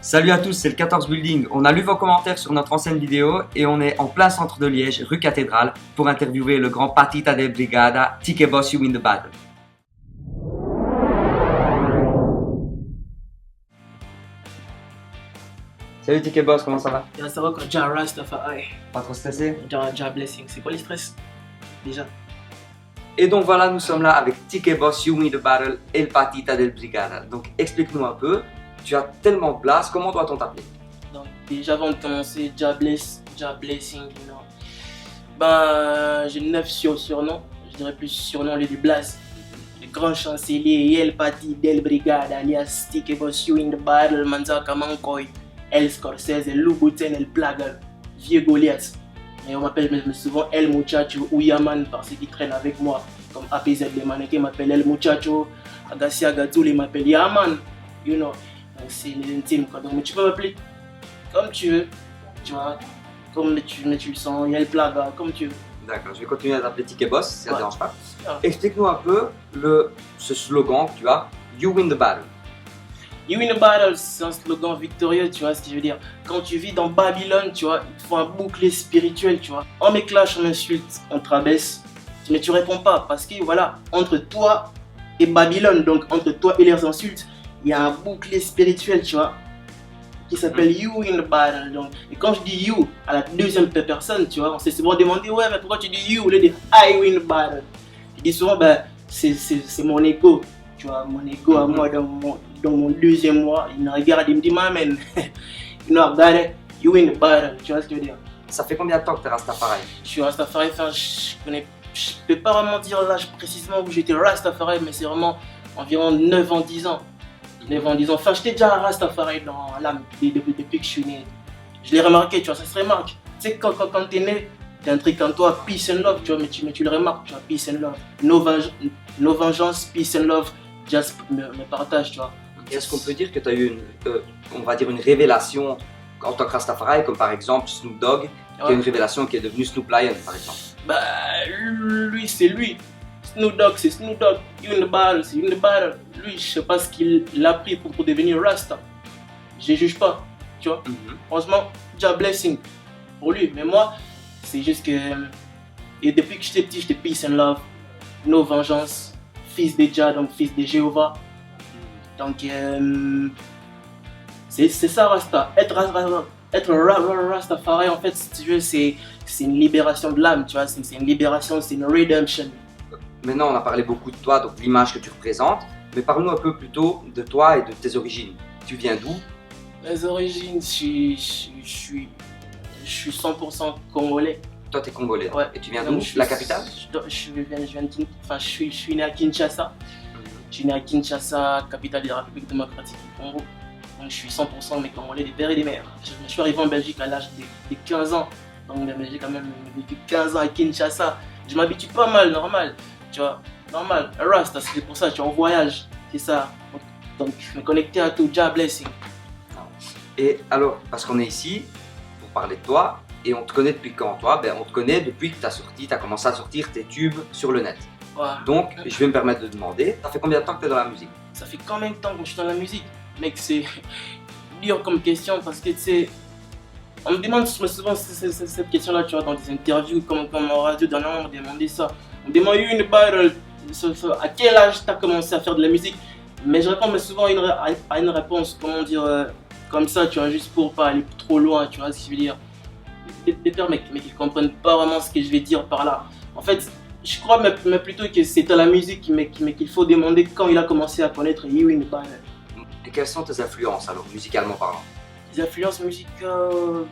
Salut à tous, c'est le 14 Building. On a lu vos commentaires sur notre ancienne vidéo et on est en plein centre de Liège, rue Cathédrale, pour interviewer le grand Patita del Brigada, Tique Boss You Win the Battle. Salut Tique Boss, comment ça va? Ça va quand Jah Rastafari, Pas trop stressé? Jah Blessing, c'est quoi les stress déjà? Et donc voilà, nous sommes là avec Tique Boss You Win the Battle et le Patita del Brigada. Donc explique-nous un peu, tu as tellement de place, comment doit-on t'appeler? Donc déjà avant de commencer, Jah Blessing, you know. Ben j'ai 9 surnoms, je dirais plus surnom les du Blaze. Le grand chancelier, El Pati del Brigada, alias Tique Boss You Win the Battle, Manzaka Mankoy, El Scorsese, El Louboutin, El Plagal, Vieux Goliath. Et on m'appelle souvent El Muchacho ou Yaman par ceux qui traînent avec moi. Comme APZ, les mannequins m'appellent El Muchacho, Agassi Agatou, les m'appellent Yaman. You know, donc c'est les intimes quoi. Donc tu peux m'appeler comme tu veux, tu vois, comme tu le sens, El Plaga, comme tu veux. D'accord, je vais continuer à t'appeler Tique Boss, si ça ne te dérange pas. Ah. Explique-nous un peu ce slogan que tu as, You Win the Battle. You win the battle, c'est un slogan victorieux, tu vois ce que je veux dire. Quand tu vis dans Babylone, tu vois, il te faut un bouclier spirituel, tu vois. On me clash, on m'insulte, on te rabaisse, mais tu réponds pas parce que voilà, entre toi et Babylone, donc entre toi et leurs insultes, il y a un bouclier spirituel, tu vois, qui s'appelle You win the battle. Donc, et quand je dis you à la deuxième personne, tu vois, on s'est souvent demandé, ouais, mais pourquoi tu dis you au lieu de I win the battle? Je dis souvent, ben, c'est mon ego, tu vois, mon ego à moi dans mon deuxième mois, il me regarde, il me dit, man, you know, you win the battle, tu vois ce que je veux dire. Ça fait combien de temps que tu es Rastafari? Je suis Rastafari, enfin, je peux pas vraiment dire l'âge précisément où j'étais Rastafari, mais c'est vraiment environ 9 ans, 10 ans. 9 ans, 10 ans. Enfin, j'étais déjà Rastafari dans l'âme depuis que je suis né. Je l'ai remarqué, tu vois, ça se remarque. Tu sais, quand t'es né, t'as un truc en toi, peace and love, tu vois, mais tu le remarques, tu vois, peace and love. No vengeance, peace and love, just me partage, tu vois. Est-ce qu'on peut dire que tu as eu on va dire une révélation en tant que Rastafari, comme par exemple Snoop Dogg, qui a une révélation qui est devenue Snoop Lion, par exemple? Bah, lui, c'est lui. Snoop Dogg, c'est Snoop Dogg. You in the battle, c'est you in the battle. Lui, je sais pas ce qu'il a pris pour devenir Rasta. Je juge pas, tu vois. Franchement, Jah Blessing pour lui. Mais moi, c'est juste que. Et depuis que j'étais petit, j'étais peace and love. No vengeance. Fils de Jah, donc fils de Jéhovah. Donc, c'est ça Rasta. Être Rastafari, en fait, si tu veux, c'est une libération de l'âme, tu vois. C'est une libération, c'est une redemption. Maintenant, on a parlé beaucoup de toi, donc l'image que tu représentes. Mais parle-nous un peu plutôt de toi et de tes origines. Tu viens d'où? Mes origines, je suis 100% congolais. Toi, tu es congolais. Ouais. Et tu viens d'où? La capitale? Je suis né à Kinshasa. Je suis né à Kinshasa, capitale de la République démocratique du Congo. Donc je suis 100% mes Congolais des pères et des mères. Je suis arrivé en Belgique à l'âge de 15 ans. Donc en Belgique quand même, j'ai vécu 15 ans à Kinshasa. Je m'habitue pas mal, normal. Tu vois, normal. Rasta, c'est pour ça, tu es en voyage. C'est ça. Donc je me connecter à tout, Jah Blessing. Et alors, parce qu'on est ici pour parler de toi, et on te connaît depuis quand, toi? Ben, on te connaît depuis que tu as commencé à sortir tes tubes sur le net. Ouais. Donc, je vais me permettre de demander, ça fait combien de temps que tu es dans la musique? Ça fait combien de temps que je suis dans la musique? Mec, c'est dur comme question parce que tu sais, on me demande souvent cette question-là, tu vois, dans des interviews, comme en radio, dernièrement, on m'a demandé ça. On me demande, you in the battle, à quel âge tu as commencé à faire de la musique? Mais je réponds souvent à une réponse, comment dire, comme ça, tu vois, juste pour pas aller trop loin, tu vois ce que je veux dire. Des pères, mec, ils comprennent pas vraiment ce que je vais dire par là. En fait, je crois mais plutôt que c'est à la musique mais qu'il faut demander quand il a commencé à connaître You in the battle. Et quelles sont tes influences alors, musicalement parlant? Les influences musicales.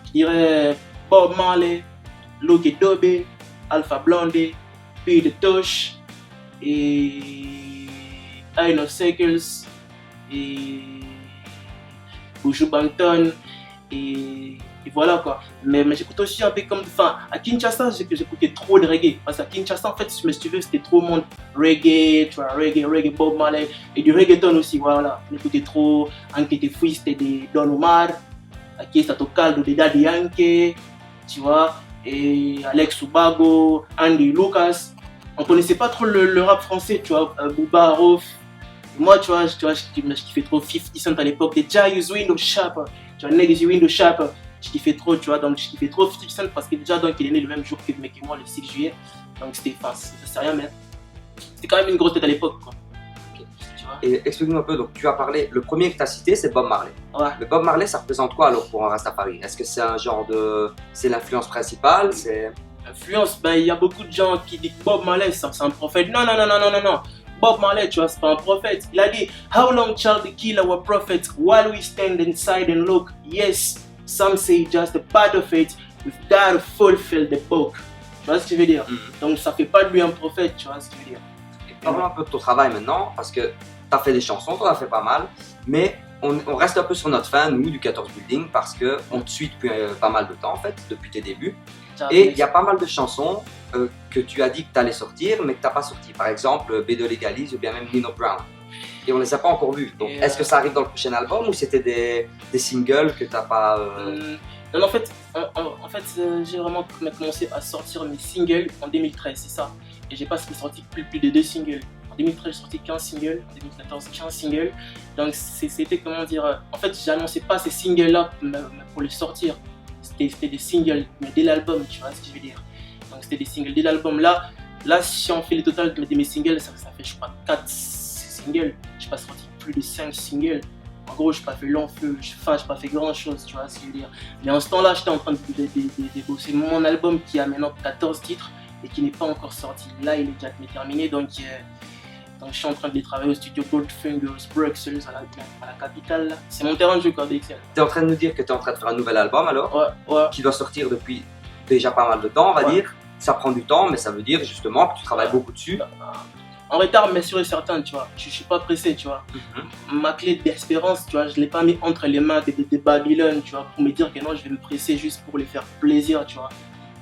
Je dirais Bob Marley, Lucky Dube, Alpha Blondy, Peter Tosh et Ino Circles et Buju Banton et voilà quoi. Mais j'écoute aussi un peu comme. Enfin, à Kinshasa, j'écoutais trop de reggae. Parce qu'à Kinshasa, en fait, si tu veux, c'était trop monde reggae, tu vois, reggae, Bob Marley et du reggaeton aussi, voilà. J'écoutais trop Ankete Fouiste de Don Omar, Aki Sato Caldo de Daddy Yankee, tu vois, et Alex Ubago, Andy Lucas. On connaissait pas trop le rap français, tu vois, Booba, Rof, Moi, tu vois, je kiffais trop 50 Cent à l'époque. Déjà, use Windows Sharp. Tu vois, niggas Windows Sharp. Je kiffais trop, tu vois. Donc, je kiffais trop 50 Cent parce que déjà, donc, il est né le même jour que mec et moi, le 6 juillet. Donc, c'était, enfin, ça c'est rien, mais c'était quand même une grosse tête à l'époque, quoi. Tu vois. Et explique-nous un peu, donc tu as parlé, le premier que tu as cité, c'est Bob Marley. Ouais. Mais Bob Marley, ça représente quoi alors pour un Rastafari? Est-ce que c'est un genre de. C'est l'influence principale? C'est. Influence, ben, il y a beaucoup de gens qui disent que Bob Marley, c'est un prophète. Non, non, non, non, non, non, non. Bob Marley, tu vois, c'est pas un prophète. Il a dit, how long shall they kill our prophet while we stand inside and look? Yes, some say just a part of it, we've got to fulfill the book. Tu vois ce que je veux dire? Donc, ça fait pas de lui un prophète, tu vois ce que je veux dire? Parlons un peu de ton travail maintenant, parce que tu as fait des chansons, tu en as fait pas mal, mais on reste un peu sur notre fin, nous, du 14 Building, parce qu'on te suit depuis pas mal de temps, en fait, depuis tes débuts. Et il y a pas mal de chansons que tu as dit que tu allais sortir, mais que tu n'as pas sorti. Par exemple, B2 Légalise ou bien même Nino Brown. Et on ne les a pas encore vus. Donc, est-ce que ça arrive dans le prochain album ou c'était des singles que tu n'as pas. Non, en fait, j'ai vraiment commencé à sortir mes singles en 2013, c'est ça. Et j'ai pas sorti plus de 2 singles. En 2013, j'ai sorti 15 singles. En 2014, 15 singles. Donc, c'était comment dire. En fait, j'annonçais pas ces singles-là pour les sortir. C'était des singles dès l'album, tu vois ce que je veux dire. Donc, c'était des singles dès l'album. Là, si on fait le total de mes singles, ça fait, je crois, 4 singles. Je n'ai pas sorti plus de 5 singles. En gros, je n'ai pas fait long feu, je n'ai pas fait grand chose, tu vois ce que je veux dire. Mais en ce temps-là, j'étais en train de bosser mon album qui a maintenant 14 titres et qui n'est pas encore sorti. Là, il est déjà terminé, donc je suis en train de les travailler au studio Goldfingers Bruxelles à la capitale. C'est mon terrain de jeu, quoi, DXL. Tu es en train de nous dire que tu es en train de faire un nouvel album alors, ouais. qui doit sortir depuis déjà pas mal de temps, on va dire. Ça prend du temps, mais ça veut dire justement que tu travailles beaucoup dessus. En retard, mais sûr et certain, tu vois. Je ne suis pas pressé, tu vois. Ma clé d'espérance, tu vois, je ne l'ai pas mis entre les mains des Babylone, tu vois, pour me dire que non, je vais me presser juste pour les faire plaisir, tu vois.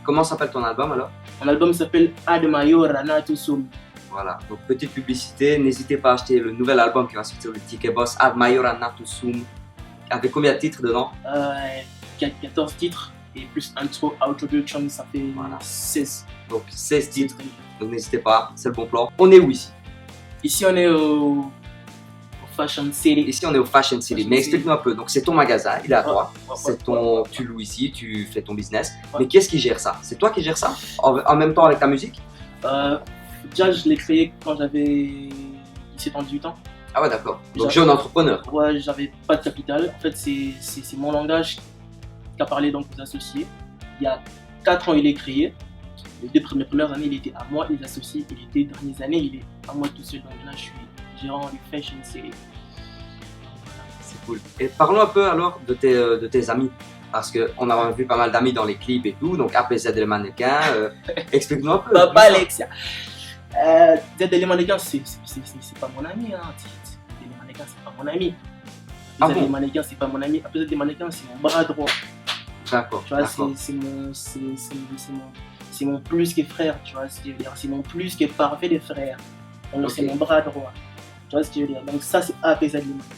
Comment s'appelle ton album alors? Mon album s'appelle Admayora Natusum. Voilà, donc petite publicité, n'hésitez pas à acheter le nouvel album qui va sortir de Ticket Boss, Admayora Natusum. Avec combien de titres dedans? 14 titres et plus intro, introduction, ça fait 16. Donc 16 titres, donc n'hésitez pas, c'est le bon plan. On est où ici? Ici on est au Fashion City. Ici on est au Fashion City, mais explique-nous un peu, donc c'est ton magasin, il est à toi, tu loues ici, tu fais ton business, mais qui est-ce qui gère ça? C'est toi qui gères ça en même temps avec ta musique? Déjà je l'ai créé quand j'avais 17 ans, 18 ans. Ah ouais, d'accord, donc jeune entrepreneur. Ouais, j'avais pas de capital, en fait c'est mon langage qu'a parlé donc aux associés. Il y a 4 ans il est créé, les premières années il était à moi, les associés, et les 2 dernières années il est à moi tout seul, donc là je suis gérant du Fashion City. C'est cool. Et parlons un peu alors de tes amis, parce qu'on a vu pas mal d'amis dans les clips et tout, donc APZ et les mannequins, explique-nous un peu. Papa Alexia. Z et les mannequins c'est pas mon ami, hein. Les mannequins c'est pas mon ami. Les mannequins c'est pas mon ami, APZ des mannequins c'est mon bras droit. D'accord. Tu vois, c'est mon plus que frère, tu vois ce que je veux dire. C'est mon plus que parfait des frères. Donc c'est mon bras droit. Tu vois ce que je veux dire. Donc ça c'est APZ des mannequins.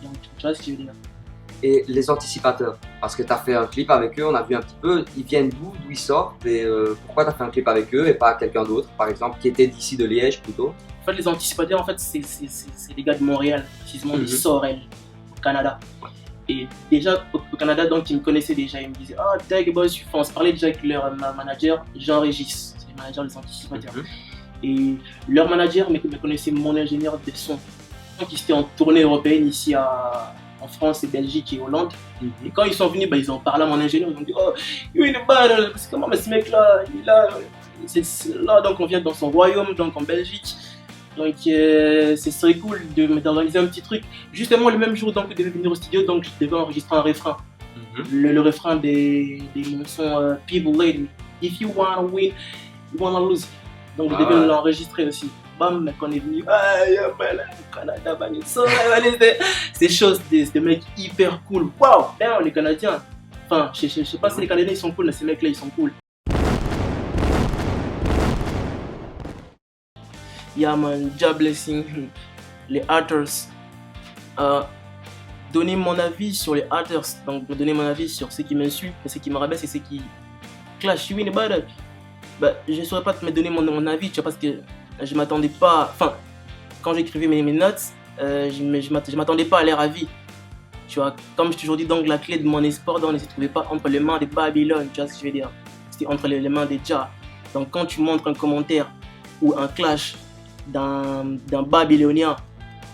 Donc tu vois ce que je veux dire. Et les anticipateurs, parce que tu as fait un clip avec eux, on a vu un petit peu, ils viennent d'où ils sortent et pourquoi tu as fait un clip avec eux et pas quelqu'un d'autre, par exemple, qui était d'ici de Liège plutôt? En fait, les anticipateurs, en fait, c'est des gars de Montréal, précisément des Sorel, au Canada. Et déjà, au Canada, donc, ils me connaissaient déjà, ils me disaient « Ah, oh, Tag Boss, on se parlait déjà avec leur manager, Jean-Régis, c'est le manager des anticipateurs. Et leur manager me connaissait mon ingénieur de son. Donc, ils étaient en tournée européenne ici en France et Belgique et Hollande. Et quand ils sont venus, ils ont parlé à mon ingénieur, ils ont dit « Oh, you in the battle, parce que comment ce mec-là, il est là, là, donc on vient dans son royaume, donc en Belgique. Donc ce serait cool d'organiser un petit truc. Justement le même jour donc je devais venir au studio, donc je devais enregistrer un refrain. Le refrain des chansons People Lady. If you wanna win, you wanna lose. Donc je devais l'enregistrer aussi. Bam, mec, on est venu. Canada, c'est chose des mecs hyper cool. Waouh, les Canadiens. Enfin, je sais pas si les Canadiens ils sont cool, mais ces mecs là ils sont cool. Yeah man, job blessing, les haters. Donner mon avis sur les haters, donc donner mon avis sur ceux qui m'insultent, ceux qui me rabaissent et ceux qui clash. You win the battle. Je ne saurais pas te donner mon avis, tu vois, parce que je m'attendais pas. Enfin, quand j'écrivais mes notes, je m'attendais pas à l'air à vie. Tu vois, comme je t'ai toujours dit, donc la clé de mon espoir ne se trouvait pas entre les mains des Babylone, tu vois ce que je veux dire. C'était entre les mains des Jah. Donc quand tu montres un commentaire ou un clash d'un Babylonien,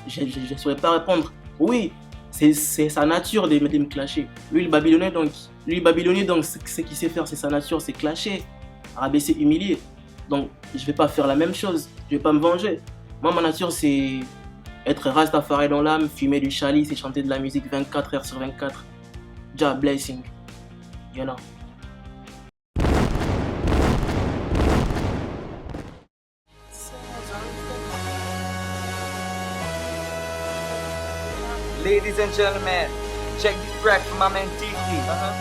je ne saurais pas répondre. Oui, c'est sa nature de me clasher. Lui, le Babylonien, donc ce qu'il sait faire, c'est sa nature, c'est clasher, rabaisser, humilier. Donc je ne vais pas faire la même chose, je ne vais pas me venger. Moi, ma nature, c'est être Rastafari dans l'âme, fumer du chalice et chanter de la musique 24 heures sur 24. Jah blessing. You know. Ladies and gentlemen, check the track from my man Titi.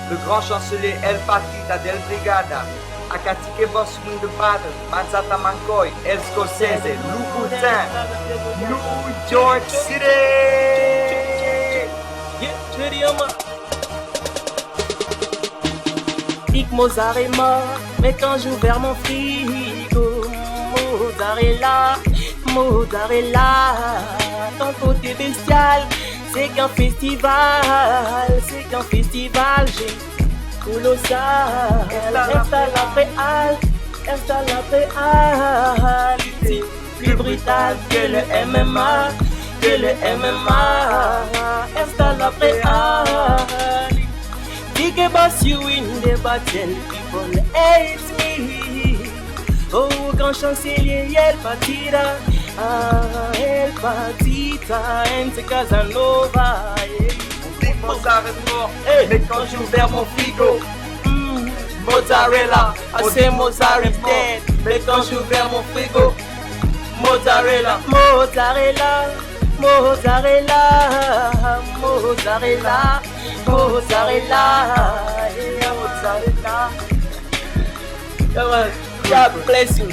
Le grand chancelier El Patita del Brigada. Akatike Boss Win the Battle. Manzata Mancoy, El Scorsese, Louboutin, New York City. Big Mozart est mort, mais quand j'ouvre mon frigo, Mozart est là, ton côté bestial. C'est qu'un festival, j'ai colossal. Installe la réalité, plus brutal que le MMA, Installe la réalité. Big boss, you in the battle, people hate me. Oh, grand chancelier, El Patita, MC Casanova. Big Mozart est mort, mais quand j'ouvre mon frigo, mozzarella, I say Mozart is dead. Mais quand j'ouvre mon frigo, mozzarella. God bless you.